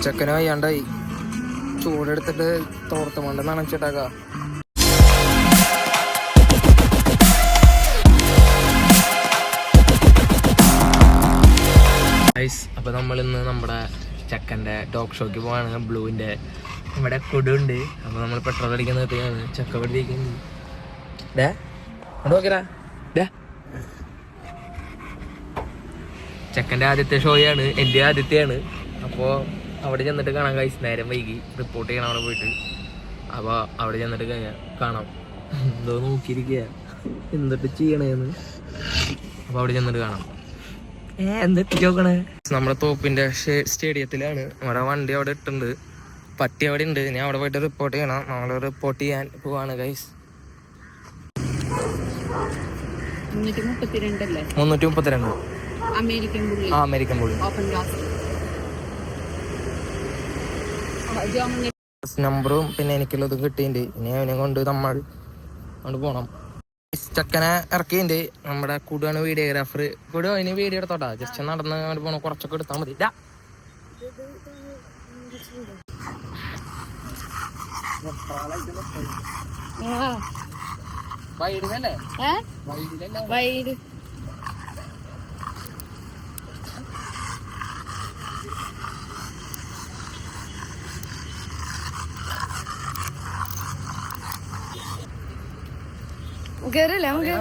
ചെക്കന് വയ്യാണ്ടായി, ചൂടെടുത്തിട്ട് തോർത്ത് മണ്ട നനച്ചിട്ടാക്ക. അപ്പൊ നമ്മളിന്ന് നമ്മുടെ ചെക്കൻ്റെ ടോക്ക് ഷോക്ക് പോവാണ്. ബ്ലൂവിൻ്റെ ഇവിടെ കൊടുണ്ട്. അപ്പൊ നമ്മൾ പെട്രോൾ അടിക്കാൻ നിർത്തിയാണ്. ചെക്ക പഠിക്കുന്നത് ഡേ നോക്കിരാ ഡേ. ചെക്കൻ്റെ ആദ്യത്തെ ഷോയാണ്, എൻ്റെ ആദ്യത്തെയാണ്. അപ്പോൾ അവിടെ ചെന്നിട്ട് കാണാം ഗൈസ്. നേരം വൈകി റിപ്പോർട്ട് ചെയ്യണം അവിടെ പോയിട്ട്. അപ്പോൾ അവിടെ ചെന്നിട്ട് കാണാം. എന്തോ നോക്കിയിരിക്കുക എന്തൊട്ട് ചെയ്യണേന്ന്. അപ്പോൾ അവിടെ ചെന്നിട്ട് കാണാം. എന്തൊക്കെ നോക്കണേ. നമ്മുടെ തോപ്പിൻ്റെ സ്റ്റേഡിയത്തിലാണ്. അവിടെ വണ്ടി അവിടെ ഇട്ടുണ്ട്, പട്ടി അവിടെ ഉണ്ട്. ഞാൻ അവിടെ പോയിട്ട് റിപ്പോർട്ട് ചെയ്യണം. നമ്മൾ റിപ്പോർട്ട് ചെയ്യാൻ പോവാണ് ഗൈസ്. 332 അമേരിക്കൻ പുള്ളി നമ്പറും പിന്നെ എനിക്കുള്ളതും കിട്ടിയിട്ടുണ്ട്. ഇനി അവനെ കൊണ്ട് നമ്മൾ അങ്ങോട്ട് പോണം. ചക്കനെ ഇറക്കിയിട്ടുണ്ട്. നമ്മുടെ കൂടുവാണ് വീഡിയോഗ്രാഫർ. കൂടു ഇനി വീഡിയോ എടുത്തോട്ടാ. ജസ്റ്റ് നടന്ന് അങ്ങോട്ട് പോകണം. കുറച്ചൊക്കെ എടുത്താൽ മതി. വൈഡിനല്ലേ വൈഡ് കേറില്ലേ നമുക്ക്.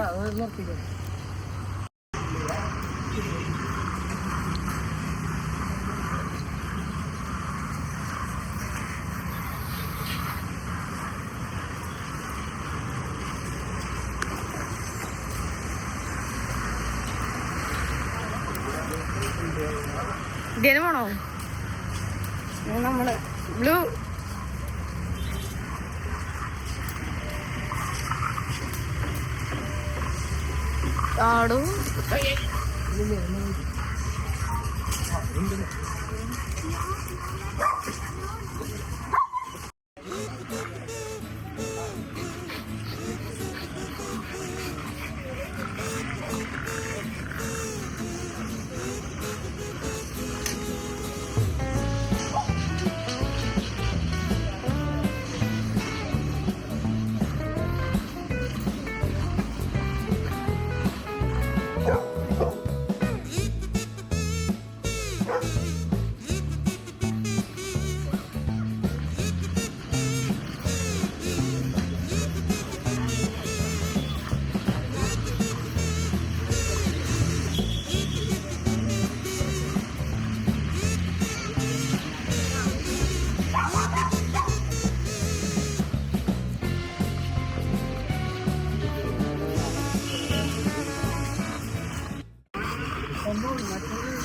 ഗനമാണോ നമ്മള് ബ്ലൂ ആടു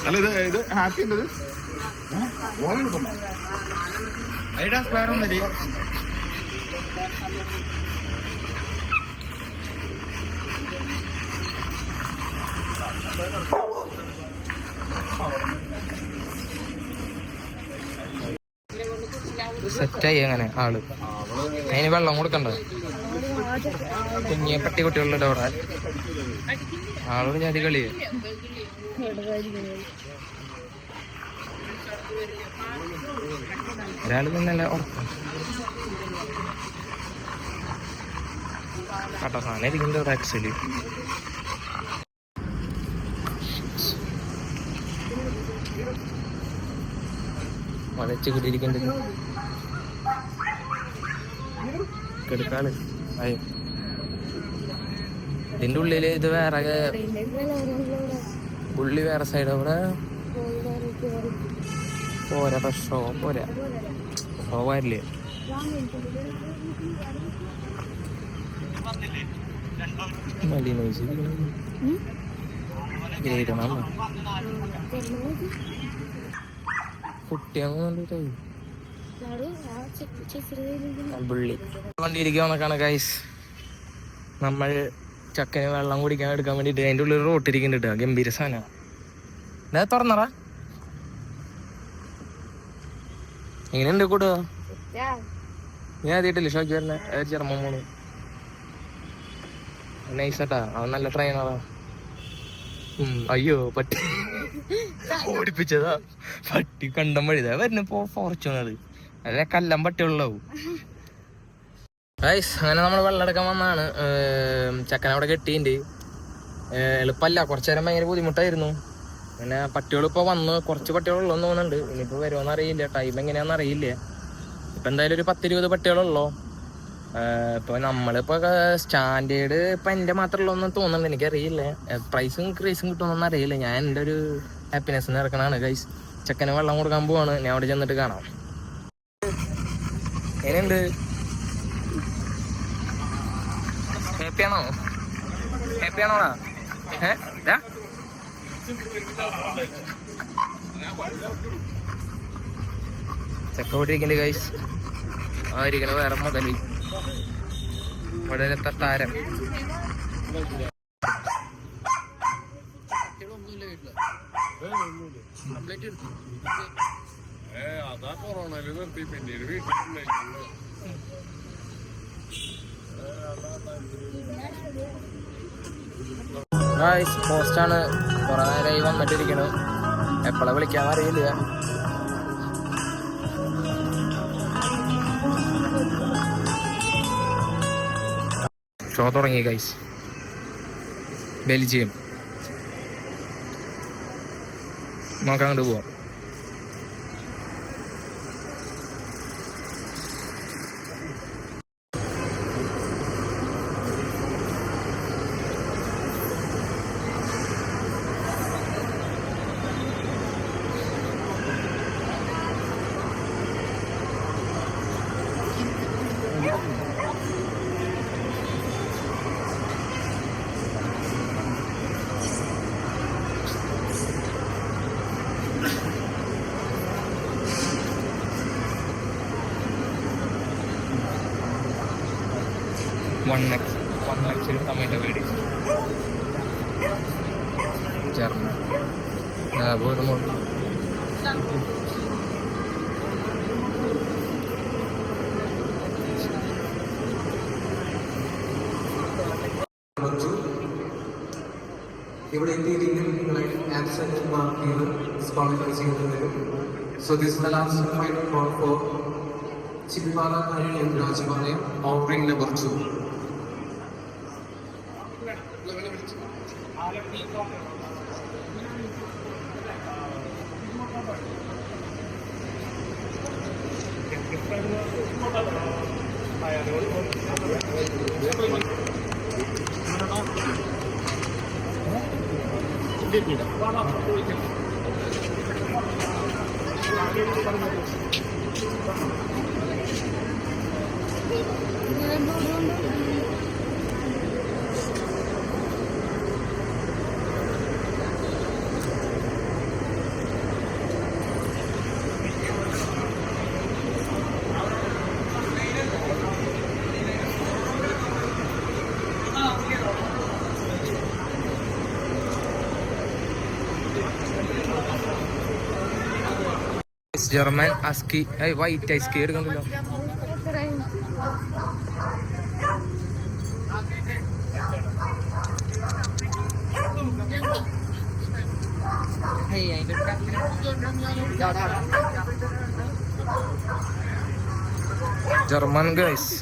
അല്ല ഇത് ഹാപ്പി ഉള്ളത് അതിടാ സ്പെയർ ഒന്നല്ലേ. സെറ്റായി അങ്ങനെ ആള്. അതിന് വെള്ളം കൊടുക്കണ്ട. കുഞ്ഞിയെ പട്ടി കുട്ടികളുടെ അവിടെ ആളോട് ജാതി കളിയേ. ഒരാള് പിന്നല്ല ഉറക്കം കട്ട സാധനം ഇരിക്കുന്നുണ്ട് ഒരു ആക്ച്വലി. വലച്ച് കിട്ടിയിരിക്കേണ്ടത് കെടുക്കാണ്. ഇതിന്റെ ഉള്ളില് ഇത് വേറെ ഉള്ളി വേറെ സൈഡ് അവിടെ പോരാ. ഷോ പോരാ, ഷോ വരില്ലേ. കുട്ടിയാകുന്നുണ്ട് പുള്ളി വണ്ടി ഇരിക്കാന്നൊക്കെയാണ് ഗൈസ്. നമ്മൾ ചക്കന് വെള്ളം കുടിക്കാൻ എടുക്കാൻ വേണ്ടിട്ട് അതിന്റെ ഉള്ളിൽ റോട്ടിരിക്കുന്നുണ്ട്. ഗംഭീര സാധനം. ഞാൻ തുറന്നറാ. എങ്ങനെയുണ്ട് കൂടുക? ഞാൻ ആദ്യമായിട്ടില്ല ഷോക്ക് വരുന്ന ചെറുപ്പം പോണു. നൈസാട്ടാ, അവൻ നല്ല ട്രെയിനറാ. അയ്യോ പട്ടി ഓടിപ്പിച്ചതാ. പട്ടി കണ്ടം വഴിതാ വരുന്ന ഫോർച്യൂണർ അല്ലെ കല്ലം പട്ടിയുള്ളാവും. ഗൈസ് അങ്ങനെ നമ്മൾ വെള്ളം എടുക്കാൻ വന്നാണ്. ചക്കൻ അവിടെ കെട്ടിയിട്ടുണ്ട്. എളുപ്പമല്ല, കുറച്ചു നേരം ഭയങ്കര ബുദ്ധിമുട്ടായിരുന്നു. പിന്നെ പട്ടികൾ ഇപ്പോൾ വന്ന് കുറച്ച് പട്ടികളുള്ളൂന്ന് തോന്നുന്നുണ്ട്. ഇനിയിപ്പോൾ വരുമോന്ന് അറിയില്ല, ടൈം എങ്ങനെയാണെന്ന് അറിയില്ല. ഇപ്പം എന്തായാലും ഒരു 10-20 പട്ടികളുള്ളൂ. ഇപ്പോൾ നമ്മളിപ്പോൾ സ്റ്റാൻഡേർഡ് ഇപ്പം എൻ്റെ മാത്രമുള്ളൂന്ന് തോന്നുന്നുണ്ട്, എനിക്കറിയില്ല. പ്രൈസും ഇൻക്രീസും കിട്ടുമെന്നൊന്നും അറിയില്ല. ഞാൻ എൻ്റെ ഒരു ഹാപ്പിനെസ്സിന് ഇറക്കണതാണ് ഗൈസ്. ചെക്കന് വെള്ളം കൊടുക്കാൻ പോവാണ്. ഞാൻ അവിടെ ചെന്നിട്ട് കാണാം. എങ്ങനെയുണ്ട്? ഹാപ്പിയാണോ? ഹാപ്പിയാണോടാ? ചെക്ക ഓടിയിരിക്കണ്ട് ഗൈസ്. ആ ഇരിക്കണ വേറെ മുതല് ഇവിടെ താരം. അതാ കൊറോണയില് നിർത്തി പിന്നീട് വീട്ടിലുണ്ടായിരുന്നു. പോസ്റ്റാണ് കുറെ നേരമായി വന്നിട്ടിരിക്കണു. എപ്പോഴാ വിളിക്കാന്ന് അറിയില്ല. ഷോ തുടങ്ങി ഗൈസ്. ബെൽജിയം നോക്കാൻ അങ്ങോട്ട് പോവാം. One next ടൊമാറ്റോ വേടി ജർമ്മൻ ഇവിടെ ഇന്ത്യയിലെ ആബ്സെന്റ് മാർക്ക് ചെയ്ത് ക്വാളിഫൈ ചെയ്യുന്നതിലും. So this is the last final call for Chipipala and Rajamanaya, offering number 2. German husky white husky എടുക്കണ്ടല്ലോ. German guys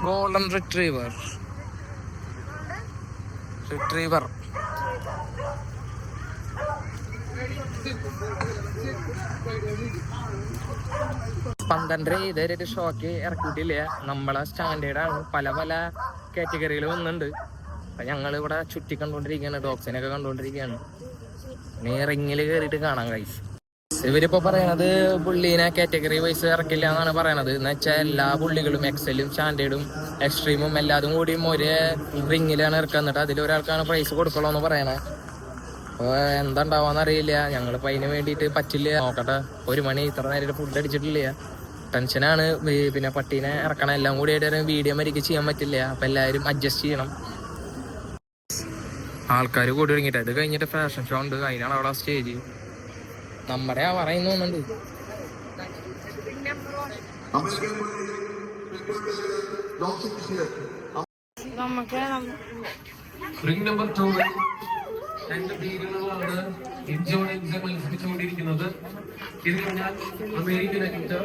golden retriever retriever 12 ഇതുവരെ ഷോക്ക് ഇറക്കിയിട്ടില്ല. നമ്മളെ സ്റ്റാൻഡേർഡാണ്. പല പല കാറ്റഗറികൾ വന്നിട്ടുണ്ട്. അപ്പൊ ഞങ്ങൾ ഇവിടെ ചുറ്റി കണ്ടോണ്ടിരിക്കുകയാണ്. ഡോഗ്സിനൊക്കെ കണ്ടോണ്ടിരിക്കുകയാണ്. ഇനി റിങ്ങിൽ കയറിയിട്ട് കാണാം ഗൈസ്. ഇവരിപ്പോ പറയണത് പുള്ളീനെ കാറ്റഗറി വൈസ് ഇറക്കില്ല എന്നാണ് പറയണത്. എന്ന് വെച്ചാൽ എല്ലാ പുള്ളികളും എക്സലും സ്റ്റാൻഡേർഡും എക്സ്ട്രീമും എല്ലാതും കൂടിയും ഒരേ റിങ്ങിലാണ് ഇറക്കുക. എന്നിട്ട് അതിലൊരാൾക്കാണ് പ്രൈസ് കൊടുക്കുള്ളൂ പറയണേ. അപ്പോൾ എന്താ ഉണ്ടാവാന്ന് അറിയില്ല. ഞങ്ങളിപ്പോൾ അതിന് വേണ്ടിയിട്ട് പറ്റില്ല. നോക്കട്ടെ. 1 മണി ഇത്ര നേരം ഫുഡ് അടിച്ചിട്ടില്ല. ടെൻഷനാണ്. പിന്നെ പട്ടീനെ ഇറക്കണം. എല്ലാം കൂടി ആയിട്ട് വീഡിയോ മരിക്ക് ചെയ്യാൻ പറ്റില്ല. അപ്പം എല്ലാവരും അഡ്ജസ്റ്റ് ചെയ്യണം. ആൾക്കാർ കൂടി തുടങ്ങിയിട്ട് ഇത് കഴിഞ്ഞിട്ട് ഫാഷൻ ഷോ ഉണ്ട്. അതിനാണ് അവിടെ സ്റ്റേജ്. നമ്മുടെ പറയുന്നുണ്ട്. റിംഗ് നമ്പർ 2 രണ്ട് ടീമുകളാണ് ഇഞ്ചോടിഞ്ച് മത്സരിച്ചുകൊണ്ടിരിക്കുന്നത്. ഇത് കഴിഞ്ഞാൽ അമേരിക്കൻ അക്ടർ,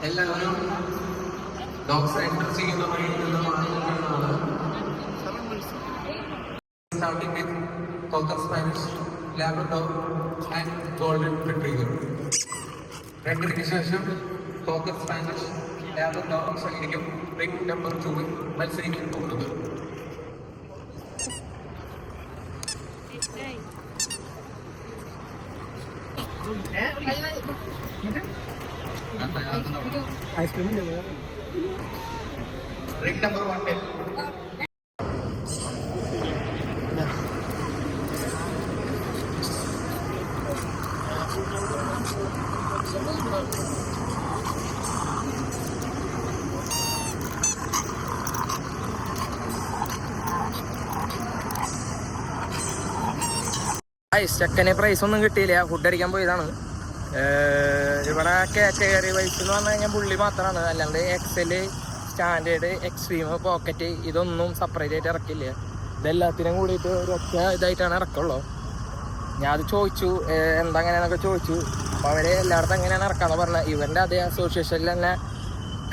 എല്ലാവരും ഡോഗ്സ് എൻറ്റർ ചെയ്യുന്ന വഴിയിൽ നിന്ന് മാറുന്നതാണ്. Starting with Cocker Spanish, Labrador and Golden Retriever. രണ്ടിന് ശേഷം Cocker Spanish, Labrador ആയിരിക്കും റിംഗ് നമ്പർ 2 മത്സരിക്കാൻ പോകുന്നത്. റിംഗ് നമ്പർ 1 ചെക്കന് പ്രൈസ് ഒന്നും കിട്ടിയില്ല. ഫുഡ് അടിക്കാൻ പോയതാണ്. ഇവിടെ കാറ്റഗറി വൈസ് എന്ന് പറഞ്ഞു കഴിഞ്ഞാൽ പുള്ളി മാത്രമാണ്. അല്ലാണ്ട് എക്സല്, സ്റ്റാൻഡേർഡ്, എക്സ്ട്രീം, പോക്കറ്റ് ഇതൊന്നും സെപ്പറേറ്റ് ആയിട്ട് ഇറക്കില്ല. ഇതെല്ലാത്തിനും കൂടിയിട്ട് ഒരൊറ്റ ഇതായിട്ടാണ് ഇറക്കുള്ളൂ. ഞാൻ അത് ചോദിച്ചു എന്താ അങ്ങനെയാണെന്നൊക്കെ ചോദിച്ചു. അപ്പോൾ അവർ എല്ലായിടത്തും എങ്ങനെയാണ് ഇറക്കാന്ന് പറഞ്ഞത്. ഇവരുടെ അതേ അസോസിയേഷനിൽ തന്നെ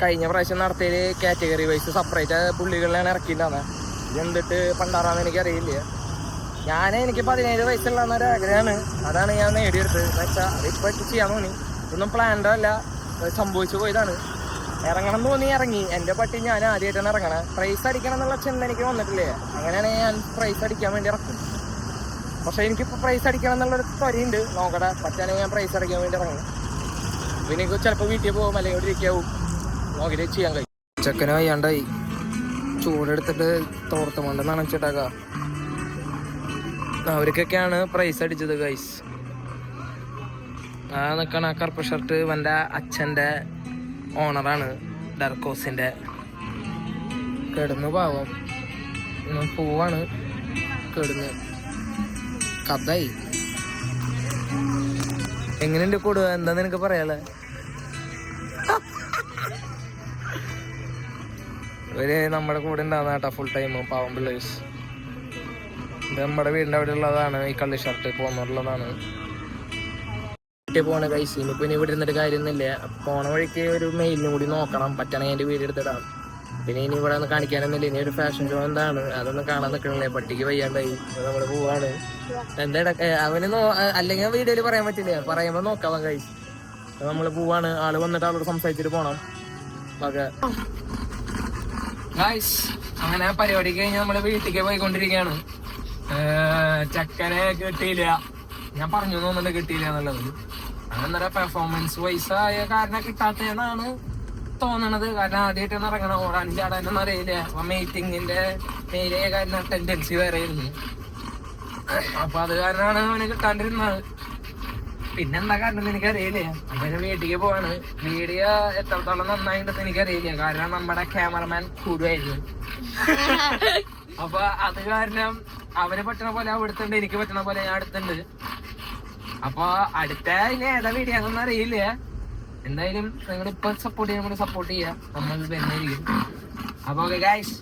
കഴിഞ്ഞ പ്രാവശ്യം നടത്തിയത് കാറ്റഗറി വൈസ് സെപ്പറേറ്റ് പുള്ളികളിലാണ് ഇറക്കിയിട്ടുണ്ടാകുന്നത്. ഇതെന്തിട്ട് പണ്ടാറാന്ന് എനിക്കറിയില്ല. എനിക്ക് 17 വയസ്സുള്ളൊരു ആഗ്രഹമാണ്. അതാണ് ഞാൻ നേടിയെടുത്തത്. എന്ന് വെച്ചാൽ അതിപ്പോൾ ചെയ്യാൻ തോന്നി. ഇതൊന്നും പ്ലാൻഡോ അല്ല, സംഭവിച്ചു പോയതാണ്. ഇറങ്ങണം എന്ന് തോന്നി ഇറങ്ങി. എൻ്റെ പട്ടി ഞാൻ ആദ്യമായിട്ടാണ് ഇറങ്ങണത്. പ്രൈസ് അടിക്കണം എന്നുള്ള ചിന്ത എനിക്ക് വന്നിട്ടില്ലേ. അങ്ങനെയാണ് ഞാൻ പ്രൈസ് അടിക്കാൻ വേണ്ടി ഇറക്കും. പക്ഷേ എനിക്കിപ്പോൾ പ്രൈസ് അടിക്കണം എന്നുള്ളൊരു ത്വരയുണ്ട്. നോക്കട്ടെ, പറ്റാണെങ്കിൽ ഞാൻ പ്രൈസ് അടിക്കാൻ വേണ്ടി ഇറങ്ങും. പിന്നെ എനിക്ക് ചിലപ്പോൾ വീട്ടിൽ പോകും, അല്ലെങ്കിൽ ഇവിടെ ഇരിക്കാവും. നോക്കിയിട്ട് ചെയ്യാൻ കഴിയും. ചെക്കന് വയ്യാണ്ടായി. ചൂടെടുത്തിട്ട് തോർത്തുകൊണ്ട് നനച്ചിട്ടേക്കാം. അവർക്കൊക്കെയാണ് പ്രൈസ് അടിച്ചത് ഗൈസ്. ആ നിൽക്കണ കറുപ്പ് ഷർട്ട് ഇവൻ്റെ അച്ഛൻ്റെ ഓണറാണ്, ഡർക്കോസിൻ്റെ. കിടന്ന് പാവം പോവാണ്, കിടന്ന് കഥായി. എങ്ങനെയുണ്ട് കൂടുക? എന്താ നിനക്ക് പറയാലേ? ഇവര് നമ്മുടെ കൂടെ ഉണ്ടാവുന്ന കേട്ടോ ഫുൾ ടൈം. പാവം പിള്ളേഴ്സ്. ഇത് നമ്മുടെ വീടിൻ്റെ അവിടെ ഉള്ളതാണ്. ഈ കള്ളി ഷർട്ട് പോന്നുള്ളതാണ്. പോണ കൈസ്. ഇനിയിപ്പോൾ ഇനി ഇവിടെ ഇരുന്നിട്ട് കാര്യമൊന്നുമില്ല. പോണ വഴിക്ക് ഒരു മെയിലിനും കൂടി നോക്കണം. പറ്റണമെങ്കിൽ എൻ്റെ വീട് എടുത്തിടാം. പിന്നെ ഇനി ഇവിടെ ഒന്ന് കാണിക്കാനൊന്നുമില്ല. ഇനി ഒരു ഫാഷൻ ഷോ എന്താണ് അതൊന്നും കാണാൻ നിൽക്കണില്ലേ. പട്ടിക്ക് വയ്യാണ്ടായി. നമ്മൾ പോവാണ്. എന്താ അവന് അല്ലെങ്കിൽ വീഡിയോയിൽ പറയാൻ പറ്റില്ല. പറയുമ്പോൾ നോക്കാം കൈസ്. നമ്മൾ പോവാണ്. ആള് വന്നിട്ട് ആളോട് സംസാരിച്ചിട്ട് പോണം. ഓക്കെ ഗൈസ്, അങ്ങനെ പരിപാടി കഴിഞ്ഞ് നമ്മൾ വീട്ടിലേക്ക് പോയിക്കൊണ്ടിരിക്കുകയാണ്. ചക്കനെ കിട്ടിയില്ല. ഞാൻ പറഞ്ഞു തോന്നുന്നുണ്ട് കിട്ടിയില്ല എന്നുള്ളത്. അങ്ങനെ പെർഫോമൻസ് വൈസ് ആയ കാരണം കിട്ടാത്തതെന്നാണ് തോന്നണത്. കാരണം ആദ്യമായിട്ടാണ് ഇറങ്ങണം. ഓടാൻ ചാടാനൊന്നും അറിയില്ല. അപ്പൊ മീറ്റിങ്ങിന്റെ മെയിലേ കാരണം ടെൻഡൻസി വേറെ ആയിരുന്നു. അപ്പൊ അത് കാരണമാണ് അവന് കിട്ടാണ്ടിരുന്നത്. പിന്നെന്താ കാരണം എനിക്കറിയില്ല. അങ്ങനെ വീട്ടിലേക്ക് പോവാണ്. വീഡിയോ എത്രത്തോളം നന്നായിട്ടുണ്ടെന്ന് എനിക്കറിയില്ല. കാരണം നമ്മുടെ ക്യാമറമാൻ കൂടുമായിരുന്നു. അപ്പൊ അത് കാരണം അവന് പറ്റണ പോലെ അവ എടുത്തുണ്ട്, എനിക്ക് പറ്റണ പോലെ ഞാൻ എടുത്തുണ്ട്. അപ്പൊ അടുത്ത ഇനി ഏതാ വീഡിയോ അതൊന്നും അറിയില്ല. എന്തായാലും നിങ്ങൾ ഇപ്പൊ സപ്പോർട്ട് ചെയ്യാൻ സപ്പോർട്ട് ചെയ്യാം. നമ്മൾ തന്നെ ഇരിക്കും. അപ്പൊ ഗൈസ്